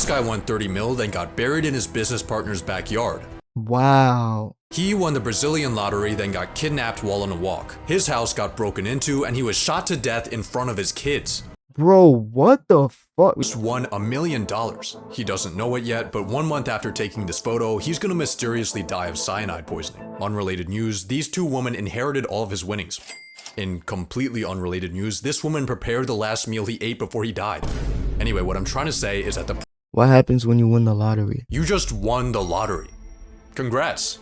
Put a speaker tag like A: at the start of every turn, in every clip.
A: guy won 30 mil, then got buried in his business partner's backyard.
B: Wow.
A: He won the Brazilian lottery, then got kidnapped while on a walk. His house got broken into and he was shot to death in front of his kids.
B: Bro, what the fuck?
A: Just won $1 million. He doesn't know it yet, but 1 month after taking this photo, he's gonna mysteriously die of cyanide poisoning. Unrelated news, these two women inherited all of his winnings. In completely unrelated news, this woman prepared the last meal he ate before he died. Anyway, what I'm trying to say is that
B: What happens when you win the lottery?
A: you just won the lottery. Congrats.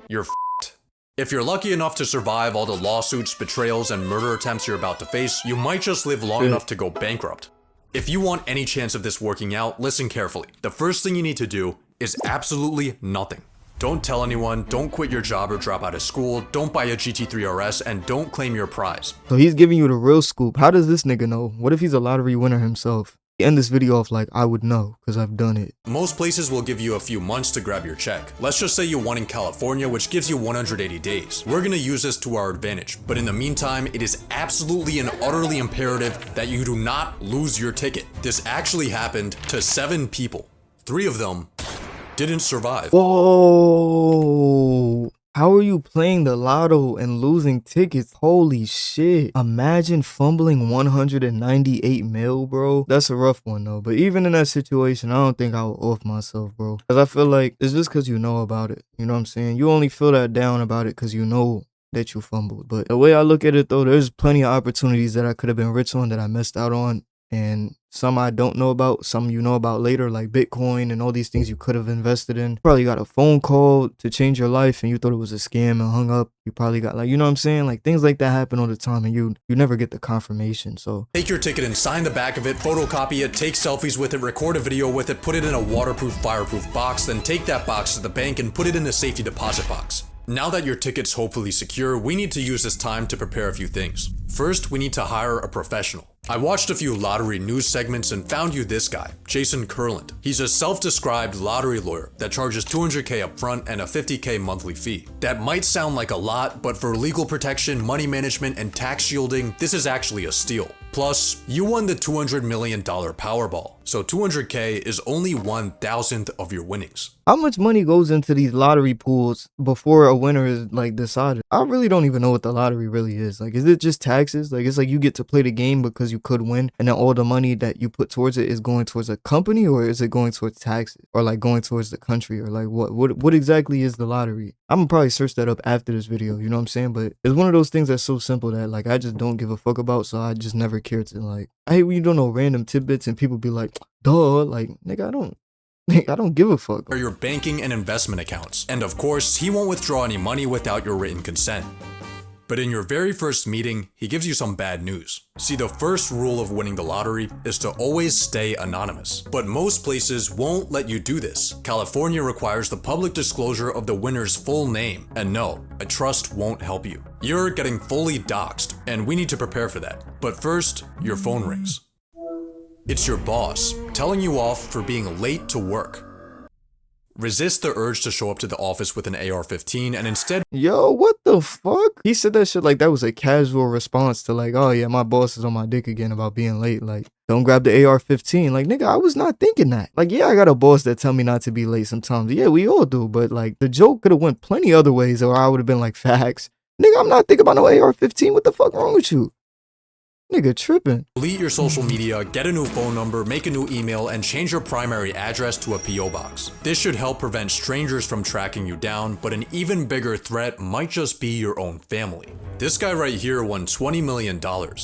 A: You're f***ed. If you're lucky enough to survive all the lawsuits, betrayals, and murder attempts you're about to face, you might just live long enough to go bankrupt. If you want any chance of this working out, listen carefully. The first thing you need to do is absolutely nothing. Don't tell anyone, don't quit your job or drop out of school, don't buy a GT3 RS, and don't claim your prize.
B: So he's giving you the real scoop. How does this nigga know? What if he's a lottery winner himself? End this video off like, I would know, because I've done it.
A: Most places will give you a few months to grab your check. Let's just say you won in California, which gives you 180 days. We're gonna use this to our advantage, but in the meantime, it is absolutely and utterly imperative that you do not lose your ticket. This actually happened to 7 people. 3 of them didn't survive.
B: Whoa. How are you playing the lotto and losing tickets? Holy shit. Imagine fumbling 198 mil, bro. That's a rough one, though. But even in that situation, I don't think I would off myself, bro. Because I feel like it's just because you know about it. You know what I'm saying? You only feel that down about it because you know that you fumbled. But the way I look at it, though, there's plenty of opportunities that I could have been rich on that I missed out on. And some I don't know about, some you know about later, like Bitcoin and all these things you could have invested in. Probably got a phone call to change your life and you thought it was a scam and hung up. You probably got, like, you know what I'm saying? Like, things like that happen all the time and you never get the confirmation. So
A: take your ticket and sign the back of it, photocopy it, take selfies with it, record a video with it, put it in a waterproof, fireproof box, then take that box to the bank and put it in the safety deposit box. Now that your ticket's hopefully secure, we need to use this time to prepare a few things. First, we need to hire a professional. I watched a few lottery news segments and found you this guy, Jason Kurland. He's a self-described lottery lawyer that charges $200K upfront and a $50K monthly fee. That might sound like a lot, but for legal protection, money management, and tax shielding, this is actually a steal. Plus, you won the $200 million Powerball, so $200K is only 1,000th of your winnings.
B: how much money goes into these lottery pools before a winner is like decided? I really don't even know what the lottery really is. Like, is it just taxes? Like, it's like you get to play the game because you could win, and then all the money that you put towards it is going towards a company, or is it going towards taxes, or like going towards the country, or like what exactly is the lottery? I'm gonna probably search that up after this video, you know what I'm saying? But it's one of those things that's so simple that like I just don't give a fuck about, so I just never care to like. I hate when you don't know random tidbits and people be like, duh, like, nigga, I don't give a fuck.
A: Or your banking and investment accounts. And of course, he won't withdraw any money without your written consent. But in your very first meeting, he gives you some bad news. See, the first rule of winning the lottery is to always stay anonymous. But most places won't let you do this. California requires the public disclosure of the winner's full name. And no, a trust won't help you. You're getting fully doxxed, and we need to prepare for that. But first, your phone rings. It's your boss, telling you off for being late to work. Resist the urge to show up to the office with an AR-15 and instead—
B: Yo, what the fuck? He said that shit like that was a casual response to like, oh yeah, my boss is on my dick again about being late. Like, don't grab the AR-15. Like, nigga, I was not thinking that. Like, yeah, I got a boss that tell me not to be late sometimes. Yeah, we all do. But like, the joke could have went plenty other ways, or I would have been like, facts. Nigga, I'm not thinking about no AR-15. What the fuck wrong with you? Nigga tripping.
A: delete your social media, get a new phone number, make a new email, and change your primary address to a PO box. This should help prevent strangers from tracking you down, but an even bigger threat might just be your own family. This guy right here won $20 million,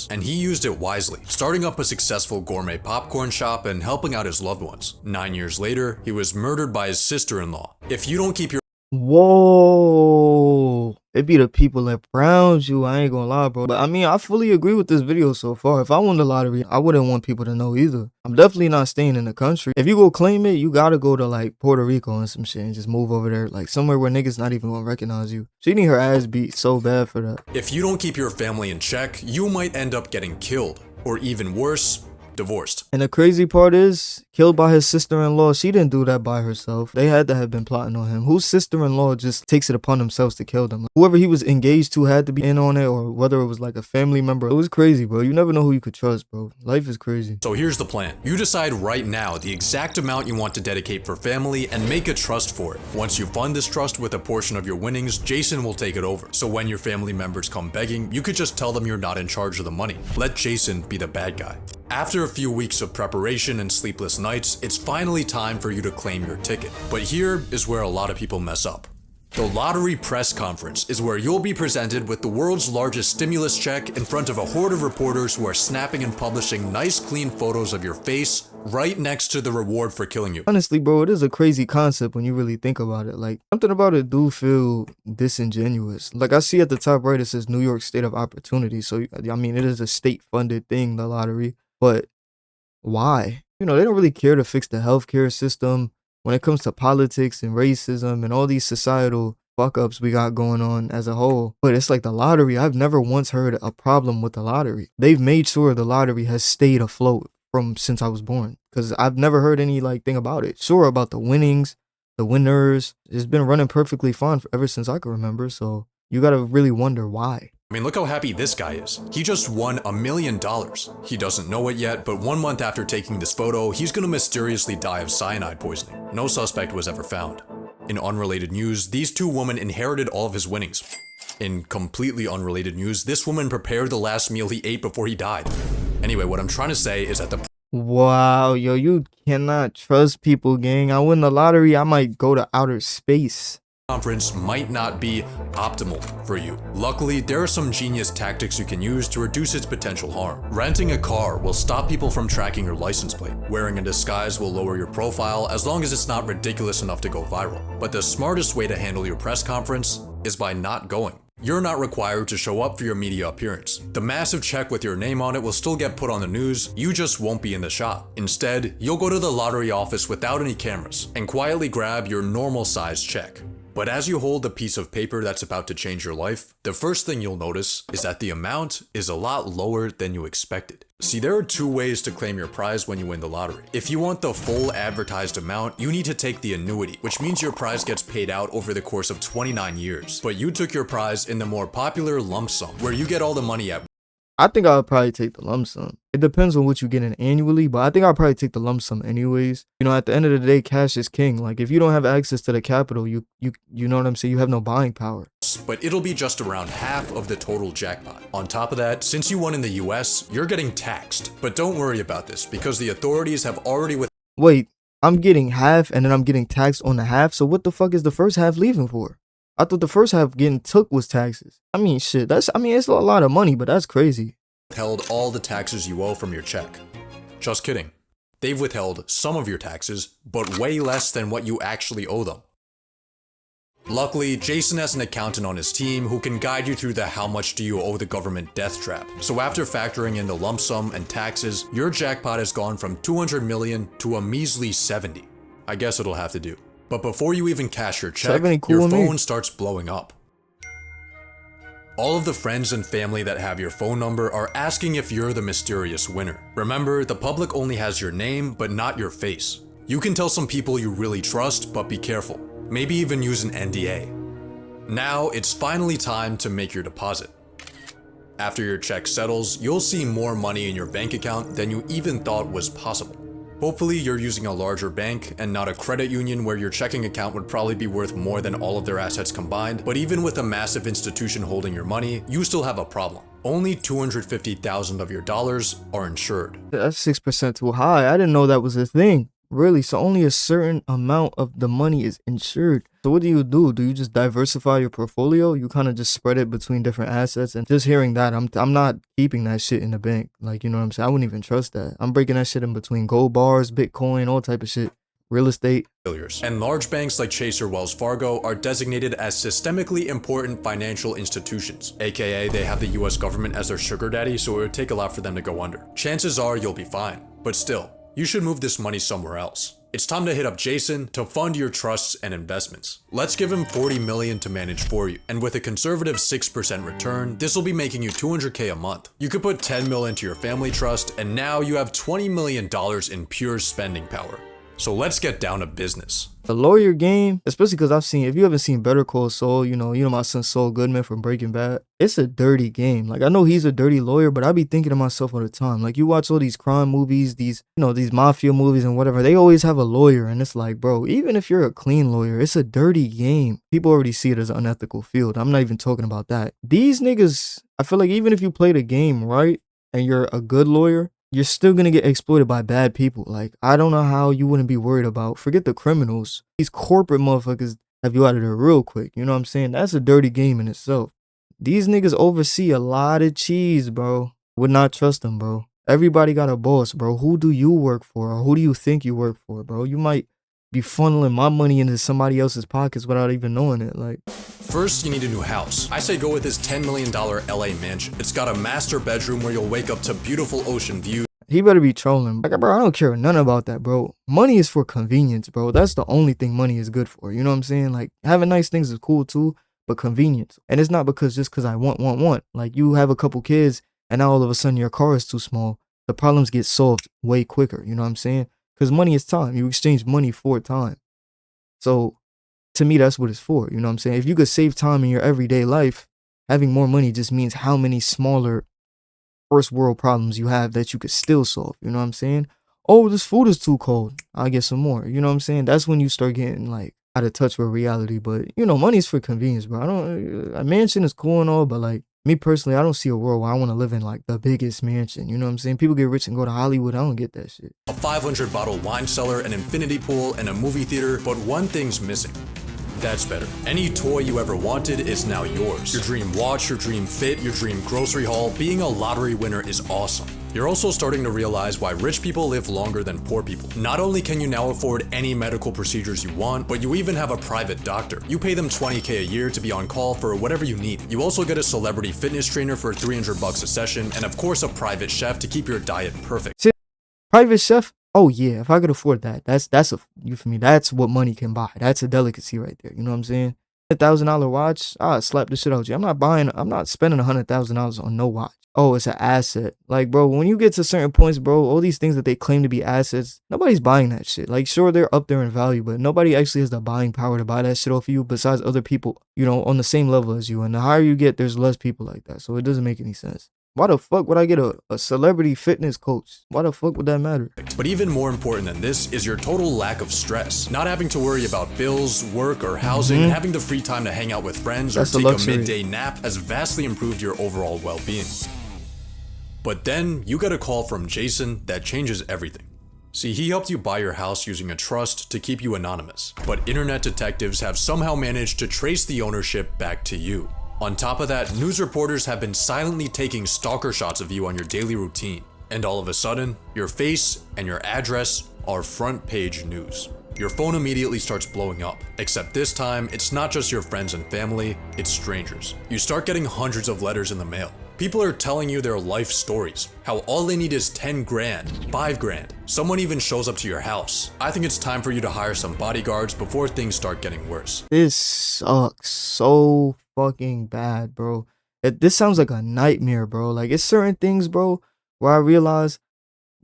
A: and he used it wisely, starting up a successful gourmet popcorn shop and helping out his loved ones. 9 years later, he was murdered by his sister-in-law. If you don't keep your—
B: Whoa, it be the people that browns you, I ain't gonna lie, bro. But I mean, I fully agree with this video so far. If I won the lottery, I wouldn't want people to know either. I'm definitely not staying in the country. If you go claim it, you gotta go to like Puerto Rico and some shit and just move over there, like somewhere where niggas not even gonna recognize you. She need her ass beat so bad for that.
A: If you don't keep your family in check, you might end up getting killed, or even worse, divorced.
B: And the crazy part is, killed by his sister-in-law. She didn't do that by herself. They had to have been plotting on him. Whose sister-in-law just takes it upon themselves to kill them? Like, whoever he was engaged to had to be in on it, or whether it was like a family member. It was crazy, bro. You never know who you could trust, bro. Life is crazy.
A: So here's the plan. You decide right now the exact amount you want to dedicate for family and make a trust for it. Once you fund this trust with a portion of your winnings, Jason will take it over. So when your family members come begging, you could just tell them you're not in charge of the money. Let Jason be the bad guy. After a few weeks of preparation and sleepless nights, it's finally time for you to claim your ticket. But here is where a lot of people mess up. The lottery press conference is where you'll be presented with the world's largest stimulus check in front of a horde of reporters who are snapping and publishing nice clean photos of your face right next to the reward for killing you.
B: Honestly, bro, it is a crazy concept when you really think about it. Like, something about it do feel disingenuous. Like, I see at the top right, it says New York State of Opportunity. So, I mean, it is a state-funded thing, the lottery. But why? You know, they don't really care to fix the healthcare system. When it comes to politics and racism and all these societal fuck-ups we got going on as a whole. But it's like the lottery, I've never once heard a problem with the lottery. They've made sure the lottery has stayed afloat from since I was born. Because I've never heard any like thing about it. Sure, about the winnings, the winners. It's been running perfectly fine ever since I can remember. So you gotta really wonder why.
A: I mean, look how happy this guy is. He just won $1 million. He doesn't know it yet, but 1 month after taking this photo, he's gonna mysteriously die of cyanide poisoning. No suspect was ever found. In unrelated news, these two women inherited all of his winnings. In completely unrelated news, this woman prepared the last meal he ate before he died. Anyway, what I'm trying to say is that the
B: Wow, yo, you cannot trust people, gang. I win the lottery, I might go to outer space.
A: Conference might not be optimal for you. Luckily, there are some genius tactics you can use to reduce its potential harm. Renting a car will stop people from tracking your license plate. Wearing a disguise will lower your profile as long as it's not ridiculous enough to go viral. But the smartest way to handle your press conference is by not going. You're not required to show up for your media appearance. The massive check with your name on it will still get put on the news, you just won't be in the shot. Instead, you'll go to the lottery office without any cameras and quietly grab your normal size check. But as you hold the piece of paper that's about to change your life, the first thing you'll notice is that the amount is a lot lower than you expected. See, there are two ways to claim your prize when you win the lottery. If you want the full advertised amount, you need to take the annuity, which means your prize gets paid out over the course of 29 years. But you took your prize in the more popular lump sum, where you get all the money at
B: I think I would probably take the lump sum. It depends on what you get in annually, but I think I'll probably take the lump sum anyways. You know, at the end of the day, cash is king. Like, if you don't have access to the capital, you know what I'm saying? You have no buying power.
A: But it'll be just around half of the total jackpot. On top of that, since you won in the US, you're getting taxed. But don't worry about this, because the authorities have already
B: Wait, I'm getting half and then I'm getting taxed on the half? So what the fuck is the first half leaving for? I thought the first half getting took was taxes. I mean, shit, it's a lot of money, but that's crazy.
A: withheld all the taxes you owe from your check. Just kidding. They've withheld some of your taxes, but way less than what you actually owe them. Luckily, Jason has an accountant on his team who can guide you through the how much do you owe the government death trap. So after factoring in the lump sum and taxes, your jackpot has gone from 200 million to a measly 70. I guess it'll have to do. But before you even cash your check, your phone starts blowing up. All of the friends and family that have your phone number are asking if you're the mysterious winner. Remember, the public only has your name, but not your face. You can tell some people you really trust, but be careful. Maybe even use an NDA. Now, it's finally time to make your deposit. After your check settles, you'll see more money in your bank account than you even thought was possible. Hopefully, you're using a larger bank and not a credit union where your checking account would probably be worth more than all of their assets combined, but even with a massive institution holding your money, you still have a problem. Only 250,000 of your dollars are insured.
B: That's 6% too high. I didn't know that was a thing. Really? So only a certain amount of the money is insured. So what do? Do you just diversify your portfolio? You kind of just spread it between different assets? And just hearing that, I'm not keeping that shit in the bank. Like, you know what I'm saying? I wouldn't even trust that. I'm breaking that shit in between gold bars, Bitcoin, all type of shit. Real estate.
A: And large banks like Chase or Wells Fargo are designated as systemically important financial institutions, aka they have the US government as their sugar daddy, so it would take a lot for them to go under. Chances are you'll be fine, but still, you should move this money somewhere else. It's time to hit up Jason to fund your trusts and investments. Let's give him $40 million to manage for you, and with a conservative 6% return, this will be making you $200K a month. You could put $10 million into your family trust, and now you have $20 million in pure spending power. So let's get down to business.
B: The lawyer game, especially because if you haven't seen Better Call Saul, you know my son Saul Goodman from Breaking Bad, it's a dirty game. Like, I know he's a dirty lawyer, but I be thinking to myself all the time, like, you watch all these crime movies, these mafia movies and whatever, they always have a lawyer, and it's like, bro, even if you're a clean lawyer, it's a dirty game. People already see it as an unethical field. I'm not even talking about that. These niggas, I feel like even if you play the game right and you're a good lawyer, you're still gonna get exploited by bad people. Like, I don't know how you wouldn't be worried about, forget the criminals, these corporate motherfuckers have you out of there real quick. You know what I'm saying? That's a dirty game in itself. These niggas oversee a lot of cheese, bro. Would not trust them, bro. Everybody got a boss, bro. Who do you work for? Or who do you think you work for, bro? You might be funneling my money into somebody else's pockets without even knowing it. Like,
A: first, you need a new house. I say go with this $10 million LA mansion. It's got a master bedroom where you'll wake up to beautiful ocean views.
B: He better be trolling. Like, bro, I don't care nothing about that, bro. Money is for convenience, bro. That's the only thing money is good for. You know what I'm saying? Like, having nice things is cool too, but convenience. And it's not just because I want. Like, you have a couple kids and now all of a sudden your car is too small. The problems get solved way quicker. You know what I'm saying? Because money is time. You exchange money for time. So to me, that's what it's for. You know what I'm saying? If you could save time in your everyday life, having more money just means how many smaller first world problems you have that you could still solve. You know what I'm saying? Oh, this food is too cold. I'll get some more. You know what I'm saying? That's when you start getting like out of touch with reality. But money's for convenience, bro. A mansion is cool and all, but like, me personally, I don't see a world where I want to live in like the biggest mansion. You know what I'm saying? People get rich and go to Hollywood. I don't get that shit.
A: A 500 bottle wine cellar, an infinity pool, and a movie theater, but one thing's missing. That's better. Any toy you ever wanted is now yours. Your dream watch, your dream fit, your dream grocery haul, being a lottery winner is awesome. You're also starting to realize why rich people live longer than poor people. Not only can you now afford any medical procedures you want, but you even have a private doctor. You pay them $20K a year to be on call for whatever you need. You also get a celebrity fitness trainer for $300 a session, and of course a private chef to keep your diet perfect.
B: See, private chef? Oh yeah, if I could afford that, that's you for me. That's what money can buy. That's a delicacy right there. You know what I'm saying? $1,000 watch, I'll slap the shit out of you. I'm not spending $100,000 on no watch. Oh, it's an asset. Like, bro, when you get to certain points, bro, all these things that they claim to be assets, nobody's buying that shit. Like, sure, they're up there in value, but nobody actually has the buying power to buy that shit off of you besides other people, on the same level as you. And the higher you get, there's less people like that. So it doesn't make any sense. Why the fuck would I get a celebrity fitness coach? Why the fuck would that matter?
A: But even more important than this is your total lack of stress. Not having to worry about bills, work, or housing, and having the free time to hang out with friends or take a midday nap has vastly improved your overall well-being. But then you get a call from Jason that changes everything. See, he helped you buy your house using a trust to keep you anonymous, but internet detectives have somehow managed to trace the ownership back to you. On top of that, news reporters have been silently taking stalker shots of you on your daily routine. And all of a sudden, your face and your address are front page news. Your phone immediately starts blowing up, except this time, it's not just your friends and family, it's strangers. You start getting hundreds of letters in the mail. People are telling you their life stories, how all they need is 10 grand, 5 grand. Someone even shows up to your house. I think it's time for you to hire some bodyguards before things start getting worse.
B: This sucks so fucking bad, bro. This sounds like a nightmare, bro. Like, it's certain things, bro, where I realized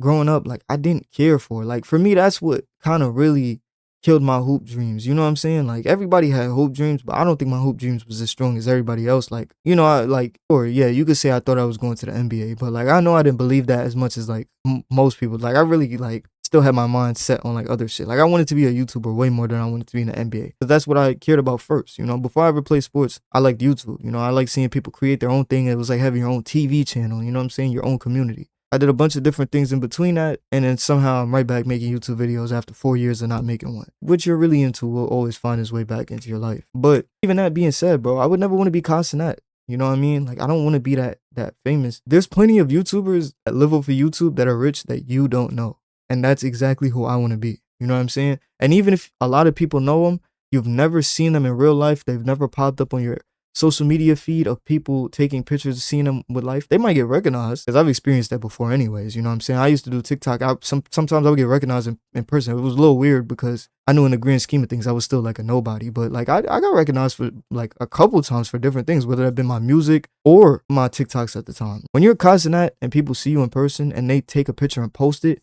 B: growing up, like, I didn't care for. Like, for me, that's what kind of really killed my hoop dreams. You know what I'm saying? Like, everybody had hoop dreams, but I don't think my hoop dreams was as strong as everybody else. Like, you could say I thought I was going to the NBA, but like, I know I didn't believe that as much as like most people. Like, I really like still had my mind set on like other shit. Like, I wanted to be a YouTuber way more than I wanted to be in the NBA. But that's what I cared about first. Before I ever played sports, I liked YouTube. I like seeing people create their own thing. It was like having your own TV channel, you know what I'm saying? Your own community. I did a bunch of different things in between that, and then somehow I'm right back making YouTube videos after 4 years of not making one. What you're really into will always find its way back into your life. But even that being said, bro, I would never want to be Castanet. You know what I mean? Like, I don't want to be that famous. There's plenty of YouTubers that live off of YouTube that are rich that you don't know. And that's exactly who I want to be. You know what I'm saying? And even if a lot of people know them, you've never seen them in real life. They've never popped up on your social media feed of people taking pictures, seeing them with life, they might get recognized, because I've experienced that before anyways, you know what I'm saying? I used to do TikTok. Sometimes I would get recognized in person. It was a little weird because I knew in the grand scheme of things, I was still like a nobody. But like I got recognized for like a couple times for different things, whether it been my music or my TikToks at the time. When you're causing that and people see you in person and they take a picture and post it,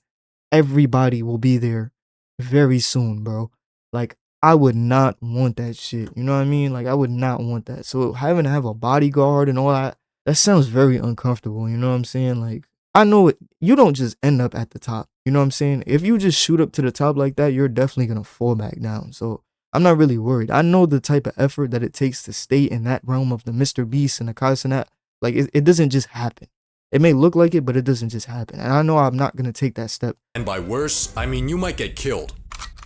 B: everybody will be there very soon, bro. Like, I would not want that shit. You know what I mean? Like, I would not want that. So having to have a bodyguard and all that sounds very uncomfortable. You know what I'm saying? Like, I know it. You don't just end up at the top. You know what I'm saying? If you just shoot up to the top like that, you're definitely gonna fall back down. So I'm not really worried. I know the type of effort that it takes to stay in that realm of the Mr. Beast and the Kaizenat. Like, it doesn't just happen. It may look like it, but it doesn't just happen. And I know I'm not gonna take that step.
A: And by worse, I mean you might get killed.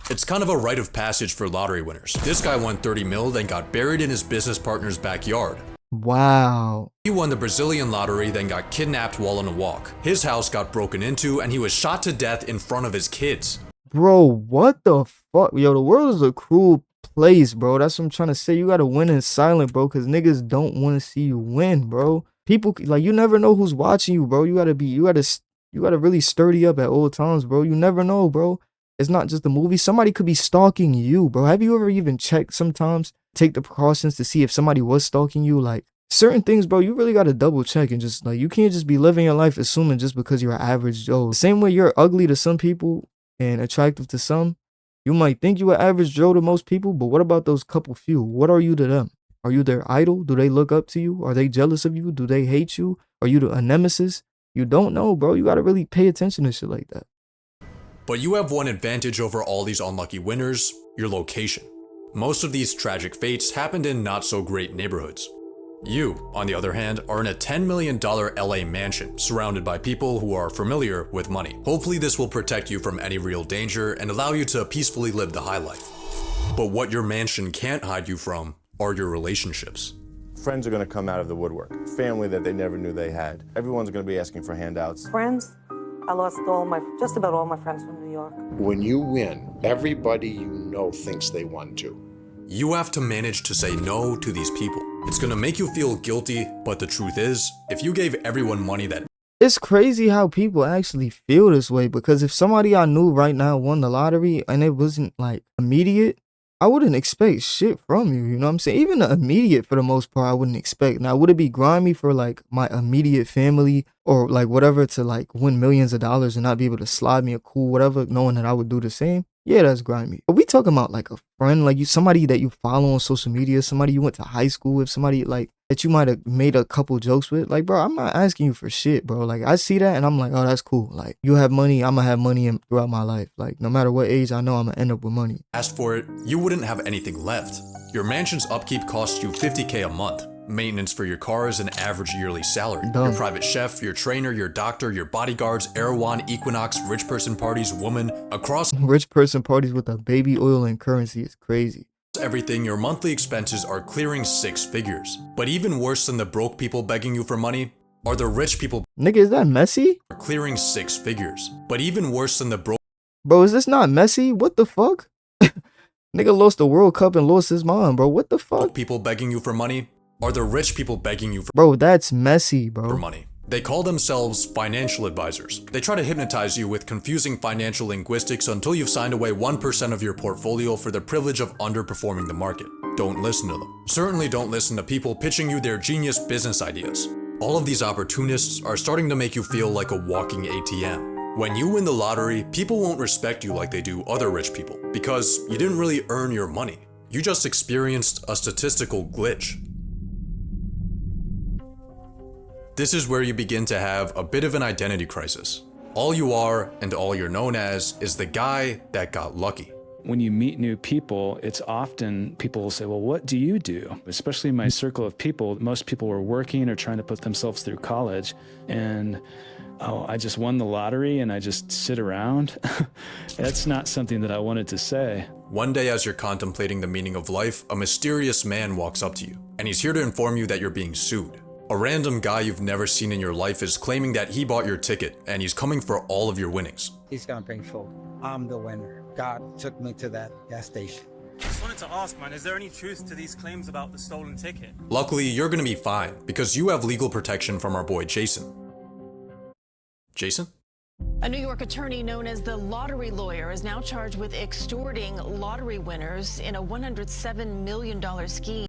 A: It's kind of a rite of passage for lottery winners. This guy won 30 mil, then got buried in his business partner's backyard.
B: Wow.
A: He won the Brazilian lottery, then got kidnapped while on a walk. His house got broken into, and he was shot to death in front of his kids.
B: Bro, what the fuck? Yo, the world is a cruel place, bro. That's what I'm trying to say. You gotta win in silent, bro, because niggas don't want to see you win, bro. People, like, you never know who's watching you, bro. You gotta really sturdy up at all times, bro. You never know, bro. It's not just a movie. Somebody could be stalking you, bro. Have you ever even checked sometimes, take the precautions to see if somebody was stalking you? Like, certain things, bro, you really got to double check and just, like, you can't just be living your life assuming just because you're an average Joe. The same way you're ugly to some people and attractive to some, you might think you're an average Joe to most people, but what about those couple few? What are you to them? Are you their idol? Do they look up to you? Are they jealous of you? Do they hate you? Are you a nemesis? You don't know, bro. You got to really pay attention to shit like that.
A: But you have one advantage over all these unlucky winners: your location. Most of these tragic fates happened in not so great neighborhoods. You, on the other hand, are in a $10 million LA mansion, surrounded by people who are familiar with money. Hopefully this will protect you from any real danger and allow you to peacefully live the high life. But what your mansion can't hide you from are your relationships.
C: Friends are going to come out of the woodwork. Family that they never knew they had. Everyone's going to be asking for handouts.
D: Friends? I lost just about all my friends from New York.
E: When you win, everybody you know thinks they won too.
A: You have to manage to say no to these people. It's gonna make you feel guilty, but the truth is, if you gave everyone money that...
B: It's crazy how people actually feel this way, because if somebody I knew right now won the lottery and it wasn't like immediate, I wouldn't expect shit from you, you know what I'm saying? Even the immediate, for the most part, I wouldn't expect. Now, would it be grimy for like my immediate family or like whatever to like win millions of dollars and not be able to slide me a cool whatever, knowing that I would do the same? Yeah, that's grimy. But we talking about like a friend, like somebody that you follow on social media, somebody you went to high school with, somebody like that you might have made a couple jokes with. Like, bro, I'm not asking you for shit, bro. Like, I see that and I'm like, oh, that's cool. Like, you have money, I'm gonna have money throughout my life. Like, no matter what age, I know I'm gonna end up with money.
A: Asked for it, you wouldn't have anything left. Your mansion's upkeep costs you $50K a month. Maintenance for your car is an average yearly salary.
B: Dumb.
A: Your private chef, your trainer, your doctor, your bodyguards, Erewhon, Equinox, rich person parties, woman, across
B: Rich person parties with a baby oil and currency is crazy.
A: everything, your monthly expenses are clearing 6 figures. But even worse than the broke people begging you for money are the rich people
B: Nigga, is that messy?
A: clearing 6 figures. But even worse than the broke
B: Bro, is this not messy? What the fuck? Nigga lost the World Cup and lost his mom, bro. What the fuck?
A: people begging you for money are the rich people begging you for
B: Bro, that's messy, bro.
A: money. They call themselves financial advisors. They try to hypnotize you with confusing financial linguistics until you've signed away 1% of your portfolio for the privilege of underperforming the market. Don't listen to them. Certainly don't listen to people pitching you their genius business ideas. All of these opportunists are starting to make you feel like a walking ATM. When you win the lottery, people won't respect you like they do other rich people, because you didn't really earn your money. You just experienced a statistical glitch. This is where you begin to have a bit of an identity crisis. All you are and all you're known as is the guy that got lucky.
F: When you meet new people, it's often people will say, well, what do you do? Especially in my circle of people, most people were working or trying to put themselves through college. And, oh, I just won the lottery and I just sit around. That's not something that I wanted to say.
A: One day as you're contemplating the meaning of life, a mysterious man walks up to you, and he's here to inform you that you're being sued. A random guy you've never seen in your life is claiming that he bought your ticket, and he's coming for all of your winnings.
G: He's gonna bring full. I'm the winner. God took me to that gas station. wanted to ask, man, is there any truth to these claims about the stolen ticket?
A: Luckily, you're gonna be fine because you have legal protection from our boy Jason. Jason?
H: A New York attorney known as the lottery lawyer is now charged with extorting lottery winners in a $107 million scheme.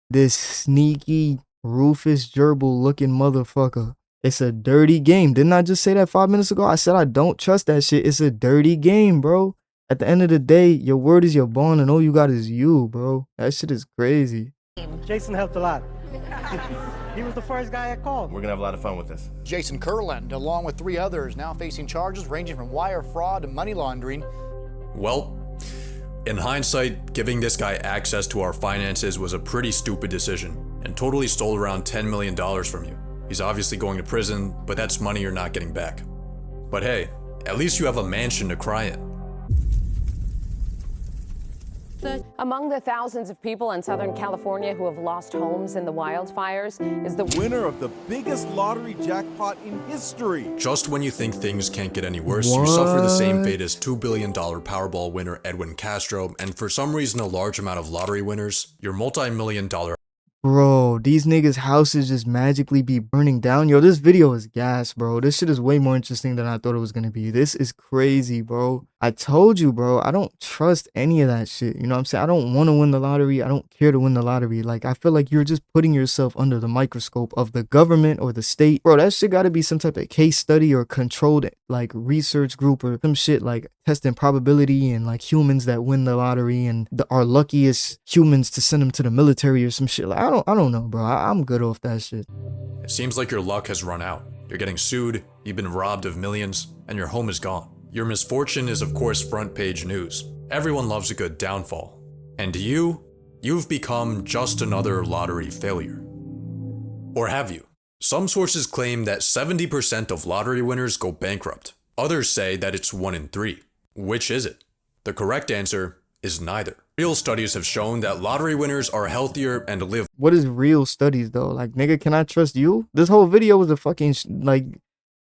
B: This sneaky Rufus Gerbil looking motherfucker. It's a dirty game. Didn't I just say that 5 minutes ago? I said I don't trust that shit. It's a dirty game, bro. At the end of the day, your word is your bond and all you got is you, bro. That shit is crazy.
I: Jason helped a lot. He was the first guy I called.
C: We're gonna have a lot of fun with this.
J: Jason Kurland, along with 3 others, now facing charges ranging from wire fraud to money laundering.
A: Well, in hindsight, giving this guy access to our finances was a pretty stupid decision and totally stole around $10 million from you. He's obviously going to prison, but that's money you're not getting back. But hey, at least you have a mansion to cry in.
K: Among the thousands of people in Southern California who have lost homes in the wildfires is the winner of the biggest lottery jackpot in history.
A: Just when you think things can't get any worse, you suffer the same fate as $2 billion Powerball winner Edwin Castro, and for some reason a large amount of lottery winners, your multi-million-dollar.
B: Bro, these niggas' houses just magically be burning down. Yo, this video is gas, bro. This shit is way more interesting than I thought it was gonna be. This is crazy, bro. I told you, bro, I don't trust any of that shit. You know what I'm saying? I don't want to win the lottery. I don't care to win the lottery. Like, I feel like you're just putting yourself under the microscope of the government or the state. Bro, that shit gotta be some type of case study or controlled, like, research group or some shit like testing probability and, like, humans that win the lottery and our luckiest humans to send them to the military or some shit. Like, I don't know, bro. I'm good off that shit.
A: It seems like your luck has run out. You're getting sued, you've been robbed of millions, and your home is gone. Your misfortune is of course front page news. Everyone loves a good downfall. And you've become just another lottery failure. Or have you? Some sources claim that 70% of lottery winners go bankrupt. Others say that it's 1 in 3. Which is it? The correct answer is neither. Real studies have shown that lottery winners are healthier and live.
B: What is real studies though? Like, nigga, can I trust you? This whole video was a fucking like,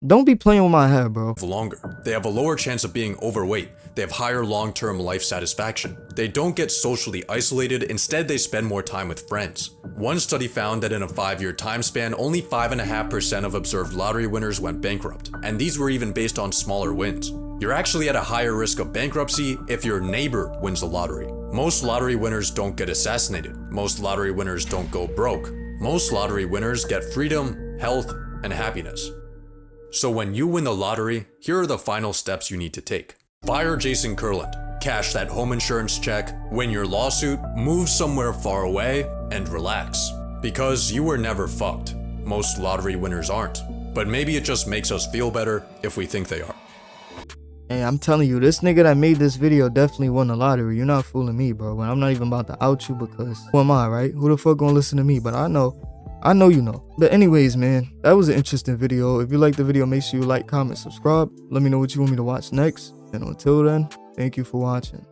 B: don't be playing with my head, bro.
A: Longer. They have a lower chance of being overweight. They have higher long-term life satisfaction. They don't get socially isolated. Instead, they spend more time with friends. One study found that in a 5-year time span, only 5.5% of observed lottery winners went bankrupt. And these were even based on smaller wins. You're actually at a higher risk of bankruptcy if your neighbor wins the lottery. Most lottery winners don't get assassinated. Most lottery winners don't go broke. Most lottery winners get freedom, health, and happiness. So when you win the lottery, here are the final steps you need to take. Fire Jason Kurland, cash that home insurance check, win your lawsuit, move somewhere far away, and relax. Because you were never fucked. Most lottery winners aren't. But maybe it just makes us feel better if we think they are.
B: Hey, I'm telling you, this nigga that made this video definitely won the lottery. You're not fooling me, bro. And I'm not even about to out you because who am I, right? Who the fuck gonna listen to me? But I know you know. But anyways, man, that was an interesting video. If you liked the video, make sure you like, comment, subscribe. Let me know what you want me to watch next. And until then, thank you for watching.